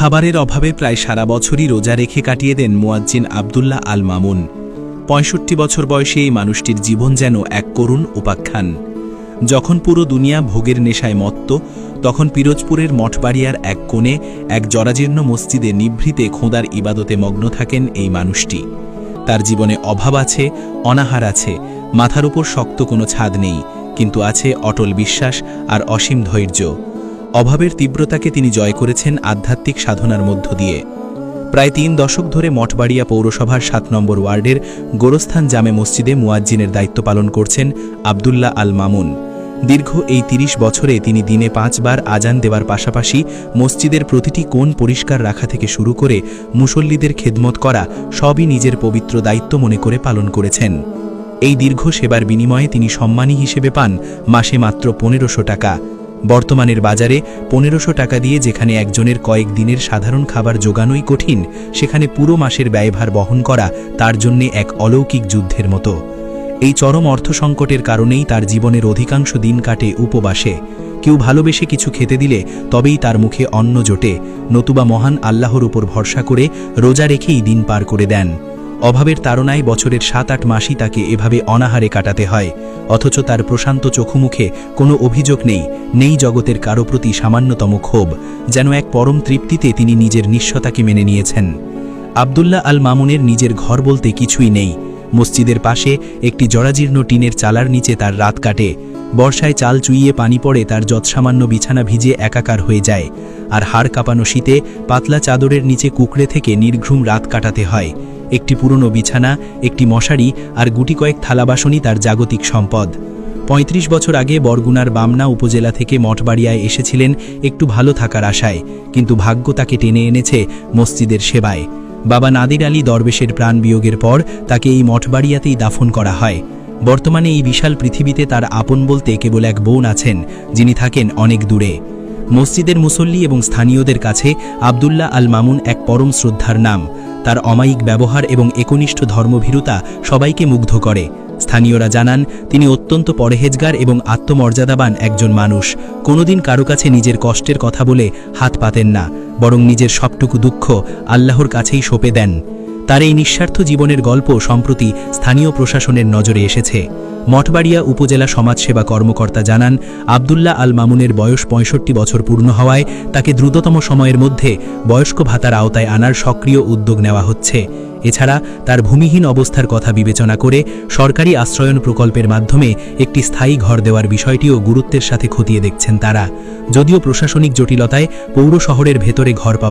খাবারের অভাবে প্রায় সারা বছরই রোজা রেখে কাটিয়ে দেন মুয়াজ্জিন আব্দুল্লাহ আল মামুন। ৬৫ বছর বয়সে এই মানুষটির জীবন যেন এক করুণ উপাখ্যান। যখন পুরো দুনিয়া ভোগের নেশায় মত্ত, তখন পিরোজপুরের মঠবাড়িয়ার এক কোণে এক জরাজীর্ণ মসজিদে নিভৃতে খোদার ইবাদতে মগ্ন থাকেন এই মানুষটি। তার জীবনে অভাব আছে, অনাহার আছে, মাথার উপর শক্ত কোনো ছাদ নেই, কিন্তু আছে অটল বিশ্বাস আর অসীম ধৈর্য। অভাবের তীব্রতাকে তিনি জয় করেছেন আধ্যাত্মিক সাধনার মধ্য দিয়ে। প্রায় ৩ দশক ধরে মঠবাড়িয়া পৌরসভার ৭ নম্বর ওয়ার্ডের গোরস্থান জামে মসজিদে মুয়াজ্জিনের দায়িত্ব পালন করছেন আব্দুল্লাহ আল মামুন। দীর্ঘ এই ৩০ বছরে তিনি দিনে ৫ বার আজান দেওয়ার পাশাপাশি মসজিদের প্রতিটি কোণ পরিষ্কার রাখা থেকে শুরু করে মুসল্লিদের খেদমত করা সবই নিজের পবিত্র দায়িত্ব মনে করে পালন করেছেন। এই দীর্ঘ সেবার বিনিময়ে তিনি সম্মানী হিসেবে পান মাসে মাত্র ১৫০০ টাকা। বর্তমানের বাজারে ১৫০০ টাকা দিয়ে যেখানে একজনের কয়েক দিনের সাধারণ খাবার জোগানোই কঠিন, সেখানে পুরো মাসের ব্যয়ভার বহন করা তার জন্যে এক অলৌকিক যুদ্ধের মতো। এই চরম অর্থ সংকটের কারণেই তার জীবনের অধিকাংশ দিন কাটে উপবাসে। কেউ ভালোবেসে কিছু খেতে দিলে তবেই তার মুখে অন্ন জোটে, নতুবা মহান আল্লাহর উপর ভরসা করে রোজা রেখেই দিন পার করে দেন। অভাবের তাড়নায় বছরের ৭-৮ মাসই তাকে এভাবে অনাহারে কাটাতে হয়, অথচ তার প্রশান্ত চোখমুখে কোনো অভিযোগ নেই জগতের কারো প্রতি সামান্যতম ক্ষোভ। যেন এক পরম তৃপ্তিতে তিনি নিজের নিঃস্বতাকে মেনে নিয়েছেন। আব্দুল্লাহ আল মামুনের নিজের ঘর বলতে কিছুই নেই। মসজিদের পাশে একটি জরাজীর্ণ টিনের চালার নিচে তার রাত কাটে। বর্ষায় চাল চুইয়ে পানি পড়ে তার যৎসামান্য বিছানা ভিজে একাকার হয়ে যায়, আর হাড় কাঁপানো শীতে পাতলা চাদরের নিচে কুঁকড়ে থেকে নির্ঘুম রাত কাটাতে হয়। একটি পুরনো বিছানা, একটি মশারি আর গুটি কয়েক থালা বাসনই তার জাগতিক সম্পদ। ৩৫ বছর আগে বরগুনার বামনা উপজেলা থেকে মঠবাড়িয়ায় এসেছিলেন একটু ভালো থাকার আশায়, কিন্তু ভাগ্য তাকে টেনে এনেছে মসজিদের সেবায়। বাবা নাদির আলী দরবেশের প্রাণ বিয়োগের পর তাকে এই মঠবাড়িয়াতেই দাফন করা হয়। বর্তমানে এই বিশাল পৃথিবীতে তার আপন বলতে কেবল এক বোন আছেন, যিনি থাকেন অনেক দূরে। মসজিদের মুসল্লি এবং স্থানীয়দের কাছে আব্দুল্লাহ আল মামুন এক পরম শ্রদ্ধার নাম। তার অমায়িক ব্যবহার এবং একনিষ্ঠ ধর্মভীরুতা সবাইকে মুগ্ধ করে। স্থানীয়রা জানান তিনি অত্যন্ত পরহেজগার এবং আত্মমর্যাদাবান একজন মানুষ। কোনোদিন কারো কাছে নিজের কষ্টের কথা বলে হাত পাতেন না, বরং নিজের সবটুকু দুঃখ আল্লাহর কাছেই সঁপে দেন। তার এই নিঃস্বার্থ জীবনের গল্প সম্প্রতি স্থানীয় প্রশাসনের নজরে এসেছে। মঠবাড়িয়া উপজেলা সমাজসেবা কর্মকর্তা জানান, আব্দুল্লাহ আল মামুনের বয়স ৬৫ বছর পূর্ণ হওয়ায় তাকে দ্রুততম সময়ের মধ্যে বয়স্ক ভাতার আওতায় আনার সক্রিয় উদ্যোগ নেওয়া হচ্ছে। এছাড়া তার ভূমিহীন অবস্থার কথা বিবেচনা করে সরকারি আশ্রয়ন প্রকল্পের মাধ্যমে একটি স্থায়ী ঘর দেওয়ার বিষয়টিও গুরুত্বের সাথে খতিয়ে দেখছেন তারা। যদিও প্রশাসনিক জটিলতায় পৌর শহরের ভেতরে ঘর